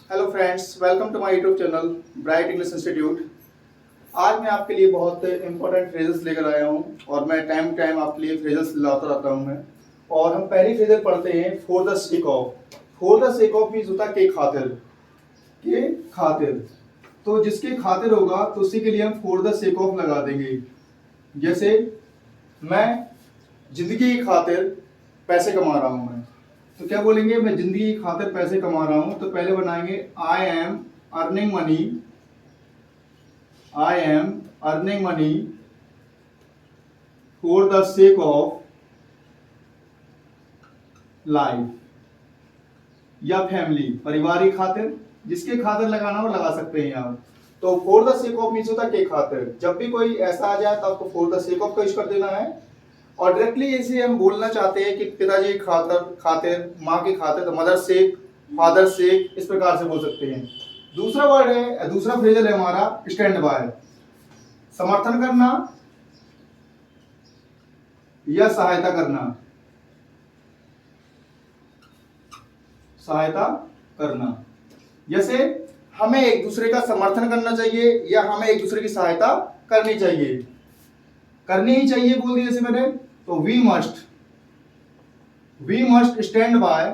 Hello friends, welcome to my YouTube channel bright English institute. आज मैं आपके लिए बहुत इंपॉर्टेंट फ्रेजेस लेकर आया हूं और मैं टाइम टू टाइम आपके लिए फ्रेजेस लाता रहता हूं मैं। और हम पहली फ्रेजेस पढ़ते हैं, for the sake of. For the sake of means होता है के खातिर, के खातिर। तो जिसके खातिर होगा तो उसी के लिए हम फॉर द सेक ऑफ लगा देंगे। जैसे मैं जिंदगी की खातिर पैसे कमा रहा हूं मैं, तो क्या बोलेंगे, मैं जिंदगी की खातिर पैसे कमा रहा हूं। तो पहले बनाएंगे I am earning money, I am earning money for the sake of life या फैमिली, परिवार की खातिर। जिसके खातिर लगाना हो लगा सकते हैं आप। तो for the sake of means होता है के खातिर। जब भी कोई ऐसा आ जाए तो आपको फॉर द सेक ऑफ का यूज कर देना है। और डायरेक्टली जैसे हम बोलना चाहते हैं कि पिताजी की खातिर, माँ की खातिर, तो मदर सेक, फादर सेक, इस प्रकार से बोल सकते हैं। दूसरा वर्ड है, दूसरा फ्रेजल है हमारा स्टैंड बाय, समर्थन करना या सहायता करना, सहायता करना। जैसे हमें एक दूसरे का समर्थन करना चाहिए या हमें एक दूसरे की सहायता करनी चाहिए, करनी ही चाहिए बोल दिया जैसे मैंने। तो we must stand by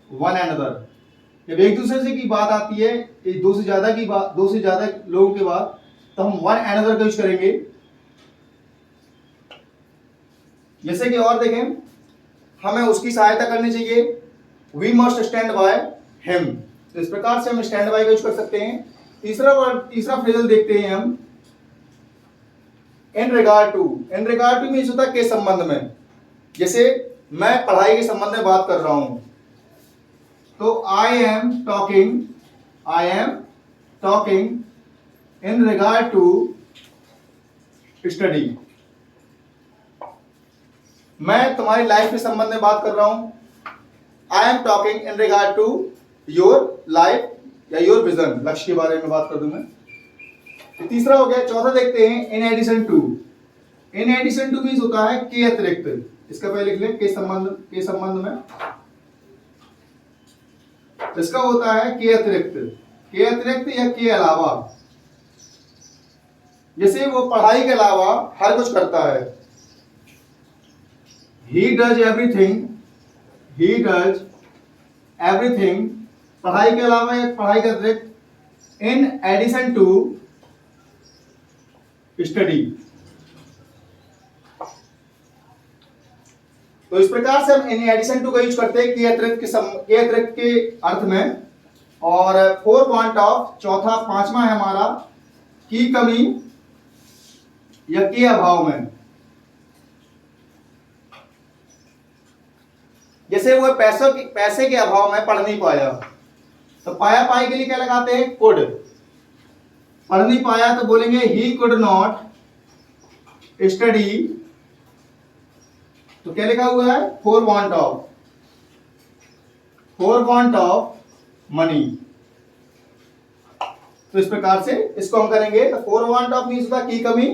one another. जब एक दूसरे से की बात आती है, दो से ज्यादा की बात, दो से ज्यादा लोगों की बात, तो हम वन अनदर का यूज करेंगे। जैसे कि और देखें, हमें उसकी सहायता करनी चाहिए, we must stand by him. तो इस प्रकार से हम स्टैंड बाय का यूज कर सकते हैं। तीसरा वर्ड, तीसरा फ्रेजल देखते हैं हम, in regard to. In regard to means होता है के संबंध में। जैसे मैं पढ़ाई के संबंध में बात कर रहा हूं, तो I am talking in regard to study. मैं तुम्हारी लाइफ के संबंध में बात कर रहा हूं, I am talking in regard to your life या योर विजन, लक्ष्य के बारे में बात कर दूं मैं। तीसरा हो गया। चौथा देखते हैं, in addition to. In addition to means होता है के अतिरिक्त। इसका पहले लिख लें, के संबंध में। इसका होता है के अतिरिक्त या के अलावा। जैसे वो पढ़ाई के अलावा हर कुछ करता है, he does everything, पढ़ाई के अलावा या पढ़ाई के अतिरिक्त, in addition to study। तो इस प्रकार से हम इन एडिशन टू का यूज करते हैं के अतिरिक्त के अर्थ में। और फोर पॉइंट ऑफ, चौथा पांचवा है हमारा, की कमी या के अभाव में। जैसे वो पैसे के अभाव में पढ़ नहीं पाया, तो पाई के लिए क्या लगाते हैं, कुड। पढ़ नहीं पाया तो बोलेंगे ही कुड नॉट स्टडी। तो क्या लिखा हुआ है, फॉर वांट ऑफ मनी। तो इस प्रकार से इसको हम करेंगे। तो फॉर वांट ऑफ मीन्स की कमी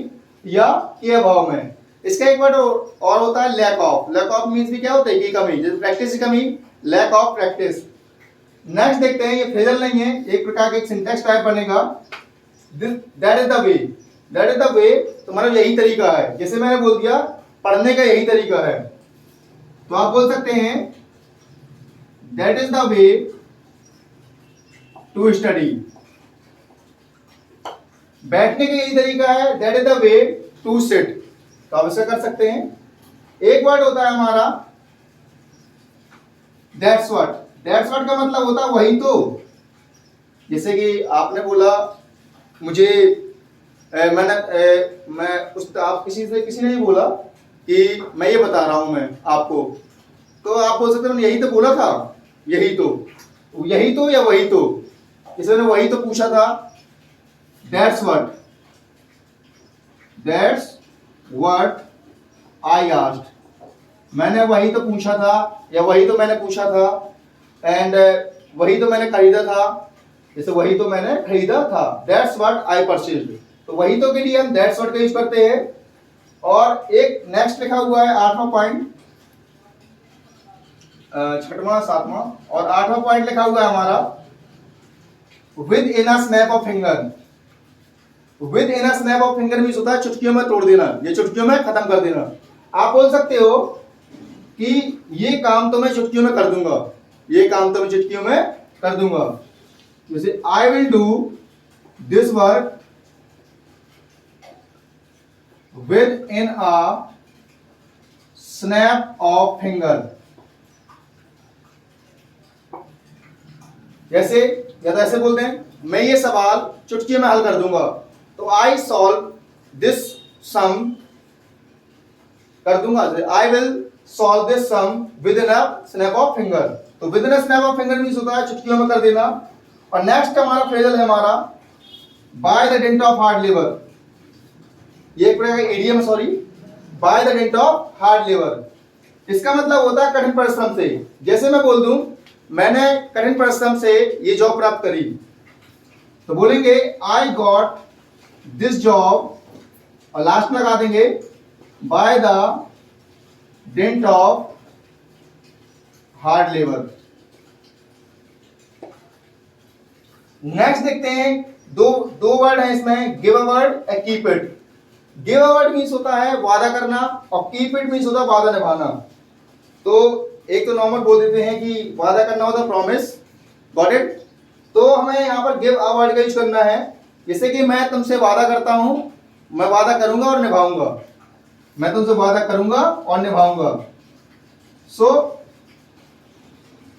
या के अभाव में। इसका एक वर्ड और होता है लैक ऑफ मीन्स भी क्या होता है, की कमी। जैसे प्रैक्टिस की कमी, लैक ऑफ प्रैक्टिस। नेक्स्ट देखते हैं, ये फ्रेजल नहीं है, एक प्रकार का एक सिंटैक्स टाइप बनेगा, दैट इज द वे। तो मतलब यही तरीका है। जैसे मैंने बोल दिया पढ़ने का यही तरीका है, तो आप बोल सकते हैं that is the way to study. बैठने का यही तरीका है, that is the way to sit. तो आप ऐसा कर सकते हैं। एक वर्ड होता है हमारा दैट्स व्हाट का मतलब होता है वही तो। जैसे कि आपने बोला मुझे, किसी ने बोला कि मैं ये बता रहा हूं मैं आपको, तो आप बोल सकते हैं यही तो बोला था, यही तो या वही तो। किसी ने वही तो पूछा था, दैट्स व्हाट आई आस्क्ड। मैंने वही तो पूछा था या वही तो मैंने पूछा था, एंड वही तो मैंने खरीदा था। जैसे वही तो मैंने खरीदा था, दैट्स व्हाट आई परचेज्ड। तो वही तो के लिए हम दैट्स व्हाट का यूज करते हैं। और एक नेक्स्ट लिखा हुआ है 8वां पॉइंट, 6वां 7वां और 8वां पॉइंट लिखा हुआ है हमारा with in a snap of finger. With in a snap of finger means होता है चुटकियों में तोड़ देना, ये चुटकियों में खत्म कर देना। आप बोल सकते हो कि ये काम तो मैं चुटकियों में कर दूंगा, ये काम तो मैं चुटकियों में कर दूंगा। जैसे I will do this work with in a snap of finger. जैसे या तो ऐसे बोलते हैं, मैं ये सवाल चुटकियों में हल कर दूंगा, तो आई सॉल्व दिस सम कर दूंगा। I will solve this sum within a snap of finger. तो within a snap of finger means होता है चुटकियों में कर देना। और नेक्स्ट हमारा फ्रेजल है हमारा by the dent of hard labour. ये एक प्रकार का idiom, sorry, by the dent of hard labour. इसका मतलब होता है कठिन परिश्रम से। जैसे मैं बोल दूं मैंने कठिन परिश्रम से ये जॉब प्राप्त करी, तो बोलेंगे आई गॉट दिस जॉब, और लास्ट में लगा देंगे by the dent of hard labour. Next देखते हैं, दो वर्ड हैं इसमें, give a word and keep it. Give a word means होता है वादा करना, और कीप इट मीन्स होता है वादा निभाना। तो एक तो नॉर्मल बोल देते हैं कि वादा करना होता है प्रॉमिस, गॉट इट। तो हमें यहाँ पर गिव अ वर्ड का यूज करना है। जैसे कि मैं तुमसे वादा करता हूं, मैं वादा करूंगा और निभाऊंगा, मैं तुमसे वादा करूंगा और निभाऊंगा। So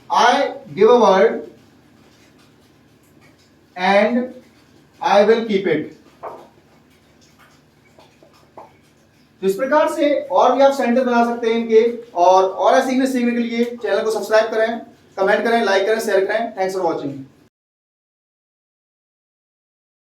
I give a word and I will keep it. तो इस प्रकार से और भी आप सेंटेंस बना सकते हैं इनके। और ऐसे इंग्लिश सीखने के लिए चैनल को सब्सक्राइब करें, कमेंट करें, लाइक करें, शेयर करें। Thanks for watching.